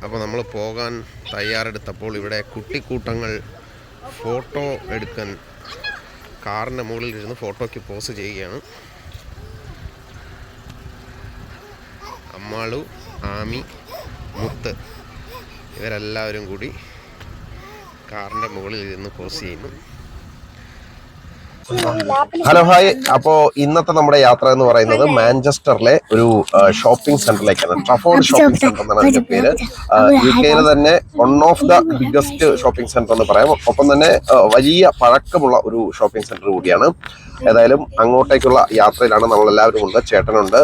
അപ്പോൾ നമ്മൾ പോകാൻ തയ്യാറെടുത്തപ്പോൾ ഇവിടെ കുട്ടിക്കൂട്ടങ്ങൾ ഫോട്ടോ എടുക്കാൻ കാറിൻ്റെ മുകളിലിരുന്ന് ഫോട്ടോയ്ക്ക് പോസ് ചെയ്യുകയാണ്. അമ്മാളു, ആമി, മുത്ത് ഇവരെല്ലാവരും കൂടി കാറിൻ്റെ മുകളിൽ ഇരുന്ന് പോസ് ചെയ്യുന്നു. Hello hi. അപ്പോൾ ഇന്നത്തെ നമ്മുടെ യാത്ര എന്ന് പറയുന്നത് മാഞ്ചസ്റ്ററിലെ ഒരു ഷോപ്പിംഗ് സെന്ററിലേക്കാണ്. ട്രഫോർഡ് ഷോപ്പിംഗ് സെന്റർ എന്നാണ് അതിന്റെ പേര്. UK-യിലെ തന്നെ one of the biggest shopping centre എന്ന് പറയാം. ഒപ്പം തന്നെ വലിയ പഴക്കമുള്ള ഒരു ഷോപ്പിംഗ് സെന്റർ കൂടിയാണ്. ഏതായാലും അങ്ങോട്ടേക്കുള്ള യാത്രയിലാണ് നമ്മളെല്ലാവരും ഉണ്ട്. ചേട്ടനുണ്ട്,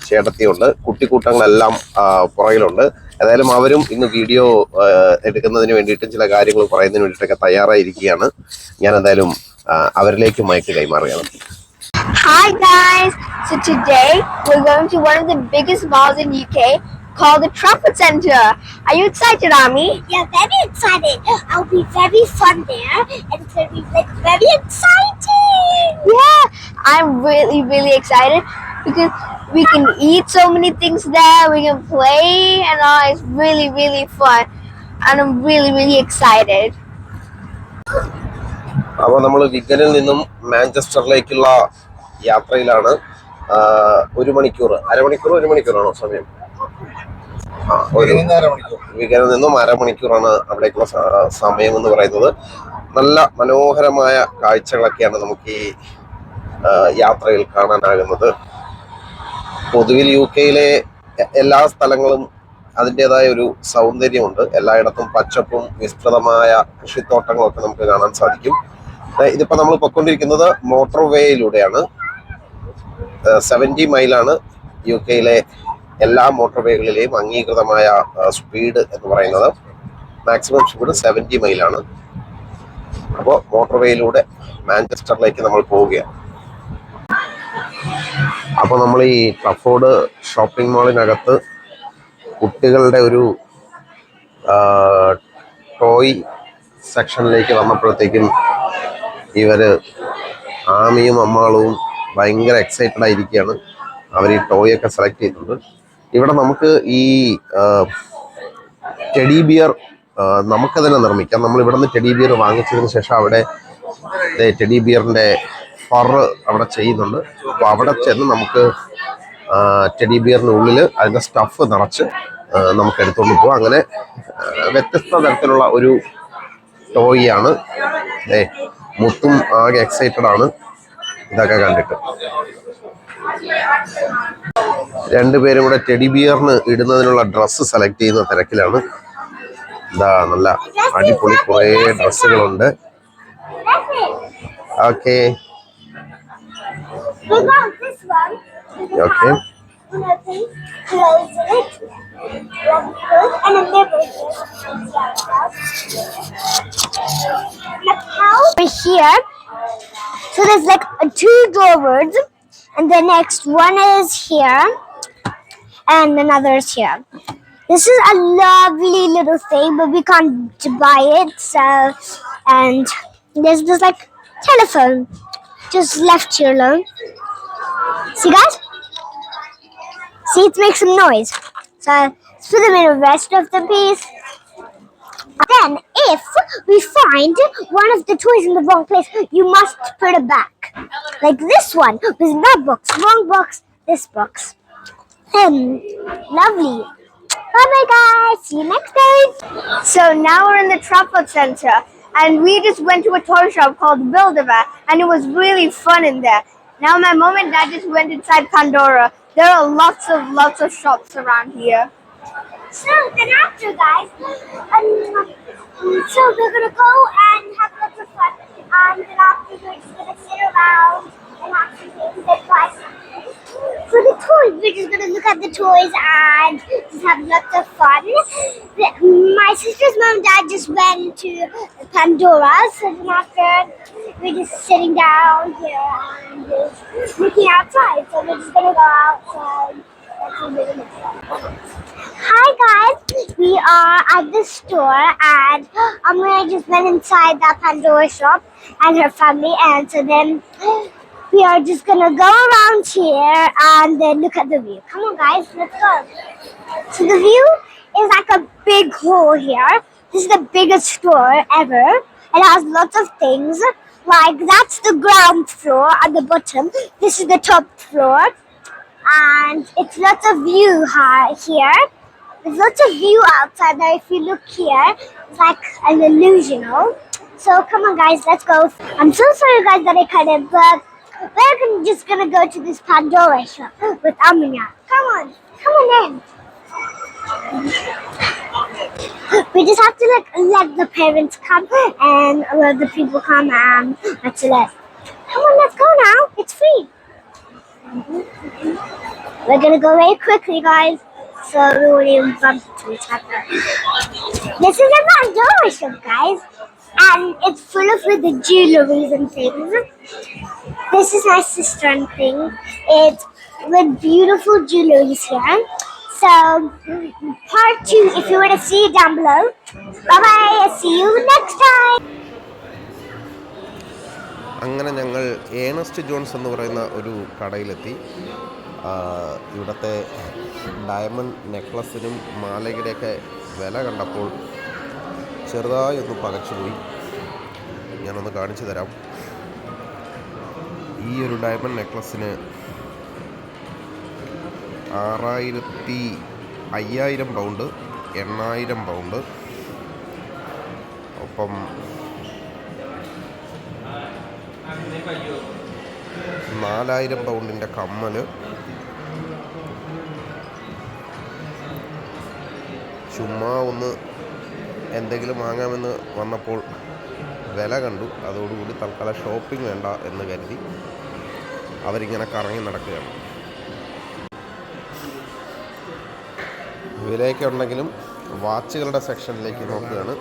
ചേട്ടത്തിയുണ്ട്, കുട്ടിക്കൂട്ടങ്ങളെല്ലാം പുറകിലുണ്ട്. ഏതായാലും അവരും ഇന്ന് വീഡിയോ എടുക്കുന്നതിന് വേണ്ടിയിട്ടും ചില കാര്യങ്ങൾ പറയുന്നതിന് വേണ്ടിയിട്ടൊക്കെ തയ്യാറായിരിക്കുകയാണ്. ഞാൻ എന്തായാലും അവരിലേക്ക് mic കൈമാറുകയാണ്. Hi guys! So today we're going to one of the biggest malls in UK called the Trafford Centre. Are you excited, Ami? Yeah, very excited. I'll be very fun there and it's going to be like very exciting. Yeah, I'm really excited because we can eat so many things there, we can play and it's really fun and I'm really excited. അപ്പോൾ നമ്മൾ വിഗനിൽ നിന്നും മാഞ്ചസ്റ്ററിലേക്കുള്ള യാത്രയിലാണ്. 1 മണിക്കൂർ, അരമണിക്കൂർ, 1 മണിക്കൂറാണോ സമയം? വിഗനിൽ നിന്നും അരമണിക്കൂറാണ് അവിടേക്കുള്ള സമയം എന്ന് പറയുന്നത്. നല്ല മനോഹരമായ കാഴ്ചകളൊക്കെയാണ് നമുക്ക് ഈ യാത്രയിൽ കാണാനാകുന്നത്. പൊതുവിൽ UK-യിലെ എല്ലാ സ്ഥലങ്ങളും അതിൻ്റെതായ ഒരു സൗന്ദര്യമുണ്ട്. എല്ലായിടത്തും പച്ചപ്പും വിസ്തൃതമായ കൃഷിത്തോട്ടങ്ങളൊക്കെ നമുക്ക് കാണാൻ സാധിക്കും. ഇതിപ്പോൾ നമ്മൾ പൊയ്ക്കൊണ്ടിരിക്കുന്നത് മോട്ടോർ വേയിലൂടെയാണ്. 70 മൈലാണ് UK-യിലെ എല്ലാ മോട്ടോർ വേകളിലെയും അംഗീകൃതമായ സ്പീഡ് എന്ന് പറയുന്നത്. Maximum speed 70 മൈലാണ്. അപ്പോൾ മോട്ടോർ വേയിലൂടെ മാഞ്ചസ്റ്ററിലേക്ക് നമ്മൾ പോവുകയാണ്. അപ്പോൾ നമ്മൾ ഈ ട്രഫോർഡ് ഷോപ്പിംഗ് മാളിനകത്ത് കുട്ടികളുടെ ഒരു ടോയ് സെക്ഷനിലേക്ക് വന്നപ്പോഴത്തേക്കും ഇവര് ആമിയും അമ്മാളും ഭയങ്കര എക്സൈറ്റഡ് ആയിരിക്കുകയാണ്. അവർ ഈ ടോയ് ഒക്കെ സെലക്ട് ചെയ്തിട്ടുണ്ട്. ഇവിടെ നമുക്ക് ഈ ടെഡി ബിയർ നമുക്ക് തന്നെ നിർമ്മിക്കാം. നമ്മൾ ഇവിടെ നിന്ന് ടെഡി ബിയർ വാങ്ങിച്ചതിന് ശേഷം അവിടെ ടെഡി ബിയറിൻ്റെ ഫറ് അവിടെ ചെയ്യുന്നുണ്ട്. അപ്പോൾ അവിടെ ചെന്ന് നമുക്ക് ടെഡി ബിയറിനുള്ളിൽ അതിൻ്റെ സ്റ്റഫ് നിറച്ച് നമുക്ക് എടുത്തുകൊണ്ട് പോകാം. അങ്ങനെ വ്യത്യസ്ത തരത്തിലുള്ള ഒരു ടോയാണ്. മുത്തും ആകെ എക്സൈറ്റഡ് ആണ് ഇതൊക്കെ കണ്ടിട്ട്. രണ്ടുപേരും കൂടെ ടെഡി ബിയറിന് ഇടുന്നതിനുള്ള ഡ്രസ്സ് സെലക്ട് ചെയ്യുന്ന തിരക്കിലാണ്. ഇതാ നല്ല അടിപൊളി കുറേ ഡ്രസ്സുകളുണ്ട്. Okay okay We're here. So there's like 2 drawers and the next one is here and another is here. This is a lovely little thing but we can't buy it, so and there's this like telephone just left here alone. See guys? See, it makes some noise. So let's put them in the rest of the piece. Then, if we find one of the toys in the wrong place, you must put it back. Like this one was in that box, wrong box, this box. Lovely. Bye bye guys, see you next time. So now we're in the Trafford Centre and we just went to a toy shop called Build-A-Bear and it was really fun in there. Now my mom and dad just went inside Pandora. There are lots of shops around here. So then after guys, so we're gonna go and have lots of fun. Then after we're just gonna sit around and have some things and buy something. For the toys, we're just gonna look at the toys and just have lots of fun. My sister's mom and dad just went to Pandora, so then after we're just sitting down here and just looking outside. So we're just gonna go outside. Hi guys, we are at the store and Amira just went inside that Pandora shop and her family, and so then we are just gonna go around here and then look at the view. Come on guys, let's go. So the view is like a big hall here. This is the biggest store ever. It has lots of things. Like that's the ground floor at the bottom. This is the top floor. And it's lots of view here. There's lots of view outside there. If you look here, it's like an illusional. So come on guys, let's go. I'm so sorry guys that I cut it, but we're just gonna go to this Pandora shop with Amina. Come on in. We just have to let the parents come and let the people come and that's it. Come on, let's go now. It's free. We're gonna go very quickly, guys, so we won't even bump into each other. This is a Pandora shop, guys, and it's full of the jewelries and things. This is my sister and thing. It's with beautiful jewelries here. So, part 2, if you want to see it down below. Bye-bye. See you next time. അങ്ങനെ ഞങ്ങൾ Ernest John's എന്ന് പറയുന്ന ഒരു കടയിലെത്തി. ഇവിടുത്തെ diamond നെക്ലസിനും മാലയുടെയൊക്കെ വില കണ്ടപ്പോൾ ചെറുതായി ഒന്ന് പകച്ചുപോയി. ഞാനൊന്ന് കാണിച്ചു തരാം. ഈ ഒരു ഡയമണ്ട് നെക്ലസിന് 5000 പൗണ്ട്, 8000 പൗണ്ട്, ഒപ്പം 4000 പൗണ്ടിൻ്റെ കമ്മൽ, ചുമ്മാ ഒന്ന് എന്തെങ്കിലും വാങ്ങാമെന്ന് വന്നപ്പോൾ വില കണ്ടു. അതോടുകൂടി തൽക്കാലം ഷോപ്പിംഗ് വേണ്ട എന്ന് കരുതി അവരിങ്ങനെ കറങ്ങി നടക്കുകയാണ്. വിലയൊക്കെ ഉണ്ടെങ്കിലും വാച്ചുകളുടെ സെക്ഷനിലേക്ക് നോക്കുകയാണ്.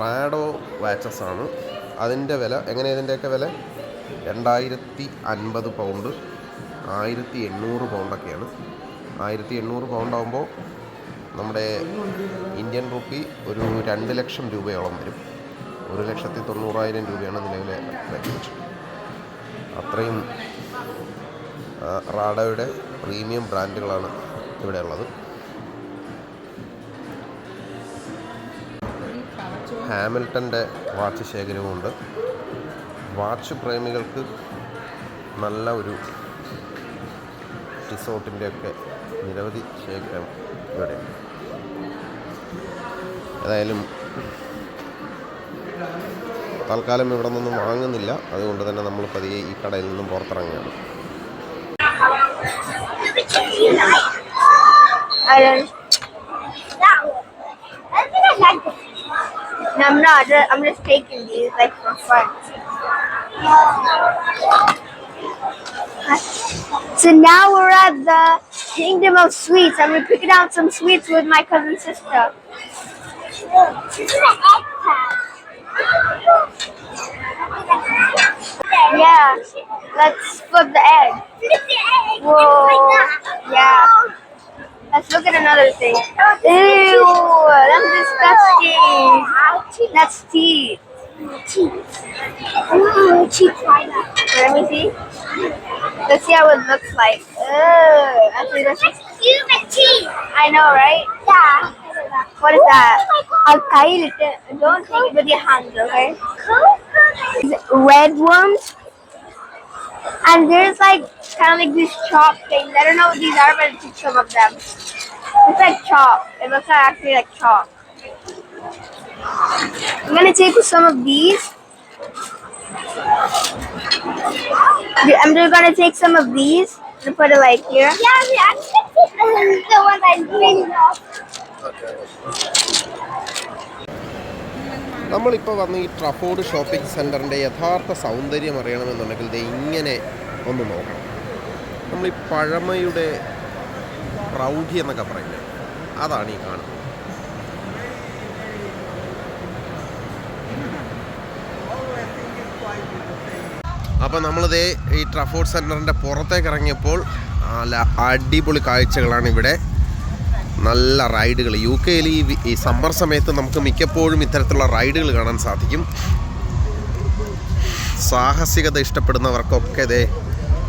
റാഡോ വാച്ചസ് ആണ്. അതിൻ്റെ വില എങ്ങനെയാണ്? ഇതിൻ്റെയൊക്കെ വില 2050 പൗണ്ട്, 1800 പൗണ്ടൊക്കെയാണ്. 1800 പൗണ്ടാകുമ്പോൾ നമ്മുടെ ഇന്ത്യൻ റുപ്പി ഒരു 2 ലക്ഷം രൂപയോളം വരും. 1,90,000 രൂപയാണ് നിലവിലെ റേറ്റ്. അത്രയും റാഡോയുടെ പ്രീമിയം ബ്രാൻഡുകളാണ് ഇവിടെ ഉള്ളത്. ഹാമിൽട്ടൻ്റെ വാച്ച് ശേഖരവുമുണ്ട്. വാച്ച് പ്രേമികൾക്ക് നല്ല ഒരു ടിസോട്ടിൻ്റെയൊക്കെ നിരവധി ശേഖരം ഇവിടെയുണ്ട്. ഏതായാലും തൽക്കാലം ഇവിടെ നിന്നും വാങ്ങുന്നില്ല. അതുകൊണ്ട് തന്നെ നമ്മൾ പതിയെ ഈ കടയിൽ നിന്നും പുറത്തിറങ്ങുകയാണ്. No, I'm not. I'm just taking these like for fun. So now we're at the Kingdom of Sweets. I'm gonna pick out some sweets with my cousin sister. This is an egg pack. Yeah, let's flip the egg. Flip the egg. Whoa. It's like that. Yeah. Let's look at another thing. Ew, that's disgusting. That's teeth. Teeth. Ooh, teeth like that. Let me see. Let's see how it looks like. Ugh. Actually, That's human teeth. I know, right? Yeah. What is that? Oh my God. I'll tie it. Don't take it with your hands, okay? Cool. Red ones. And there's like kind of like these chop things. I don't know what these are, but it's some of them. It's like chop. It looks like actually like chop. I'm gonna take some of these. I'm just gonna take some of these and put it like here. Yeah, I'm the one I'm really off. നമ്മളിപ്പോൾ വന്ന് ഈ Trafford shopping സെൻറ്ററിൻ്റെ യഥാർത്ഥ സൗന്ദര്യം അറിയണമെന്നുണ്ടെങ്കിൽ ഇത് ഇങ്ങനെ ഒന്ന് നോക്കണം. നമ്മൾ ഈ പഴമയുടെ പ്രൗഢി എന്നൊക്കെ പറയുന്നത് അതാണ് ഈ കാണുന്നത്. അപ്പോൾ നമ്മളിതേ ഈ ട്രഫോർഡ് സെൻറ്ററിൻ്റെ പുറത്തേക്ക് ഇറങ്ങിയപ്പോൾ നല്ല അടിപൊളി കാഴ്ചകളാണ് ഇവിടെ. നല്ല റൈഡുകൾ. യു കെയിൽ ഈ സമ്മർ സമയത്ത് നമുക്ക് മിക്കപ്പോഴും ഇത്തരത്തിലുള്ള റൈഡുകൾ കാണാൻ സാധിക്കും. സാഹസികത ഇഷ്ടപ്പെടുന്നവർക്കൊക്കെ ഇതേ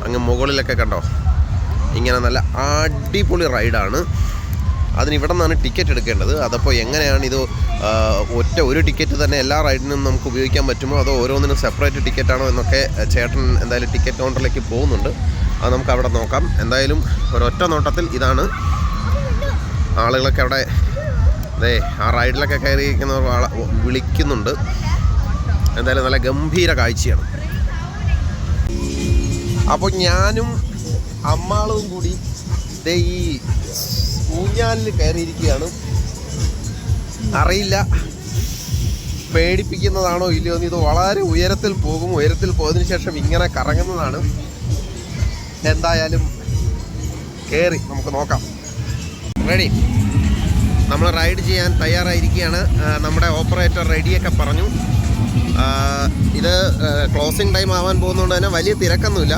അങ്ങ് മുകളിലൊക്കെ കണ്ടോ, ഇങ്ങനെ നല്ല അടിപൊളി റൈഡാണ്. അതിന് ഇവിടെ നിന്നാണ് ടിക്കറ്റ് എടുക്കേണ്ടത്. അതപ്പോൾ എങ്ങനെയാണ് ഇത് ഒരു ടിക്കറ്റ് തന്നെ എല്ലാ റൈഡിനും നമുക്ക് ഉപയോഗിക്കാൻ പറ്റുമോ അതോ ഓരോന്നിനും സെപ്പറേറ്റ് ടിക്കറ്റാണോ എന്നൊക്കെ ചേട്ടൻ എന്തായാലും ടിക്കറ്റ് കൗണ്ടറിലേക്ക് പോകുന്നുണ്ട്. അത് നമുക്ക് അവിടെ നോക്കാം. എന്തായാലും ഒരൊറ്റ നോട്ടത്തിൽ ഇതാണ്. ആളുകളൊക്കെ അവിടെ അതെ ആ റൈഡിലൊക്കെ കയറിയിരിക്കുന്നവർ വിളിക്കുന്നുണ്ട്. എന്തായാലും നല്ല ഗംഭീര കാഴ്ചയാണ്. അപ്പോൾ ഞാനും അമ്മാളും കൂടി ഈ ഊഞ്ഞാലിൽ കയറിയിരിക്കുകയാണ്. അറിയില്ല പേടിപ്പിക്കുന്നതാണോ ഇല്ലയോ എന്ന്. ഇത് വളരെ ഉയരത്തിൽ പോകും. ഉയരത്തിൽ പോയതിനു ശേഷം ഇങ്ങനെ കറങ്ങുന്നതാണ്. എന്തായാലും കയറി നമുക്ക് നോക്കാം. റെഡി, നമ്മൾ റൈഡ് ചെയ്യാൻ തയ്യാറായിരിക്കുകയാണ്. നമ്മുടെ ഓപ്പറേറ്റർ റെഡിയൊക്കെ പറഞ്ഞു. ഇത് ക്ലോസിംഗ് ടൈം ആവാൻ പോകുന്നതുകൊണ്ട് തന്നെ വലിയ തിരക്കൊന്നുമില്ല.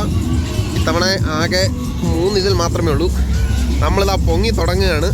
ഇത്തവണ ആകെ 3 ഇതിൽ മാത്രമേ ഉള്ളൂ. നമ്മളിതാ പൊങ്ങി തുടങ്ങുകയാണ്.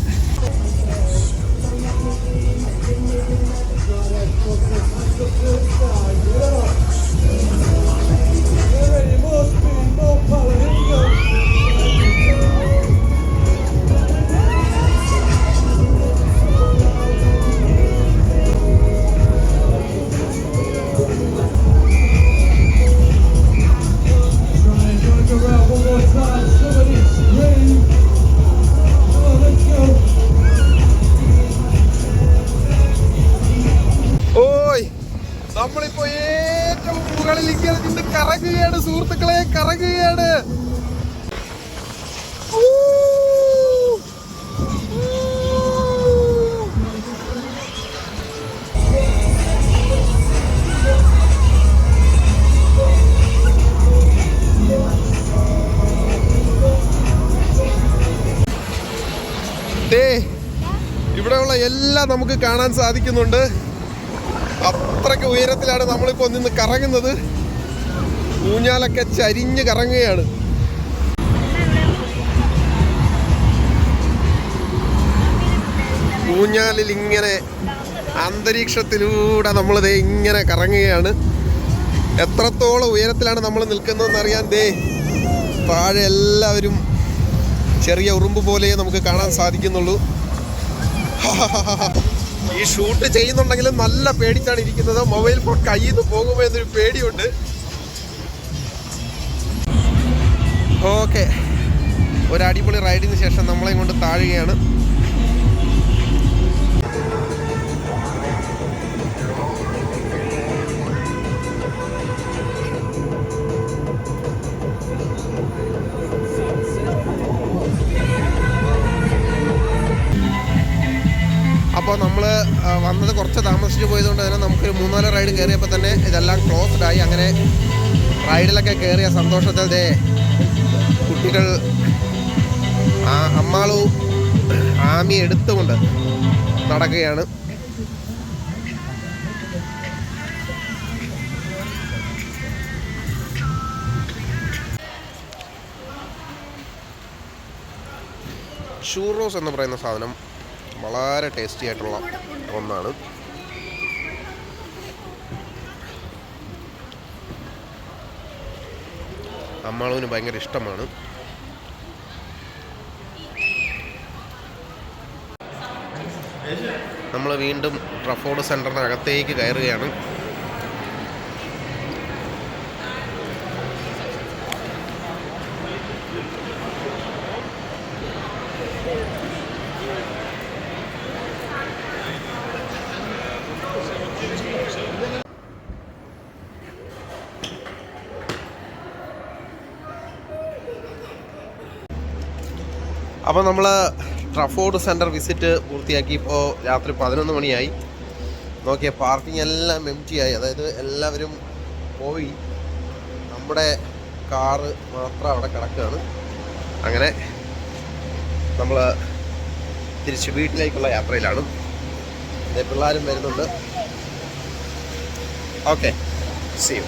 നമ്മളിപ്പോ ഏറ്റവും മുകളിൽ ഇങ്ങനെ നിന്ന് കറങ്ങുകയാണ് സുഹൃത്തുക്കളെ, കറങ്ങുകയാണ്. ഇവിടെയുള്ള എല്ലാം നമുക്ക് കാണാൻ സാധിക്കുന്നുണ്ട്. അത്രയ്ക്ക് ഉയരത്തിലാണ് നമ്മളിപ്പോൾ നിന്ന് കറങ്ങുന്നത്. ഊഞ്ഞാലൊക്കെ ചരിഞ്ഞ് കറങ്ങുകയാണ്. ഊഞ്ഞാലിൽ ഇങ്ങനെ അന്തരീക്ഷത്തിലൂടെ നമ്മളിതേ ഇങ്ങനെ കറങ്ങുകയാണ്. എത്രത്തോളം ഉയരത്തിലാണ് നമ്മൾ നിൽക്കുന്നതെന്ന് അറിയാൻ താഴെ എല്ലാവരും ചെറിയ ഉറുമ്പ് പോലെ നമുക്ക് കാണാൻ സാധിക്കുന്നുള്ളൂ. ഈ ഷൂട്ട് ചെയ്യുന്നുണ്ടെങ്കിലും നല്ല പേടിച്ചാണ് ഇരിക്കുന്നത്. മൊബൈൽ ഫോൺ കയ്യിൽ നിന്ന് പോകുമോ എന്നൊരു പേടിയുണ്ട്. ഓക്കെ, ഒരു അടിപൊളി റൈഡിന് ശേഷം നമ്മളെ കൊണ്ട് താഴുകയാണ്. അപ്പോൾ നമ്മൾ വന്നത് കുറച്ച് താമസിച്ച് പോയതുകൊണ്ട് തന്നെ നമുക്കൊരു 3-4 റൈഡ് കയറിയപ്പോൾ തന്നെ ഇതെല്ലാം ക്ലോസ്ഡ് ആയി. അങ്ങനെ റൈഡിലൊക്കെ കയറിയ സന്തോഷത്തിൽ കുട്ടികൾ അമ്മാളു ആമി എടുത്തുകൊണ്ട് നടക്കുകയാണ്. ഷൂറോസ് എന്ന് പറയുന്ന സാധനം വളരെ ടേസ്റ്റി ആയിട്ടുള്ള ഒന്നാണ്. അമ്മാളുവിന് ഭയങ്കര ഇഷ്ടമാണ്. നമ്മൾ വീണ്ടും ട്രഫോർഡ് സെൻറ്ററിനകത്തേക്ക് കയറുകയാണ്. അപ്പോൾ നമ്മൾ ട്രഫോർഡ് സെൻറ്റർ വിസിറ്റ് പൂർത്തിയാക്കി. ഇപ്പോൾ രാത്രി 11 മണിയായി. നോക്കിയ പാർക്കിംഗ് എല്ലാം എംപ്റ്റിയായി. അതായത് എല്ലാവരും പോയി. നമ്മുടെ കാറ് മാത്രം അവിടെ കിടക്കുകയാണ്. അങ്ങനെ നമ്മൾ തിരിച്ച് വീട്ടിലേക്കുള്ള യാത്രയിലാണ്. പിള്ളേരും വരുന്നുണ്ട്. Okay, see U.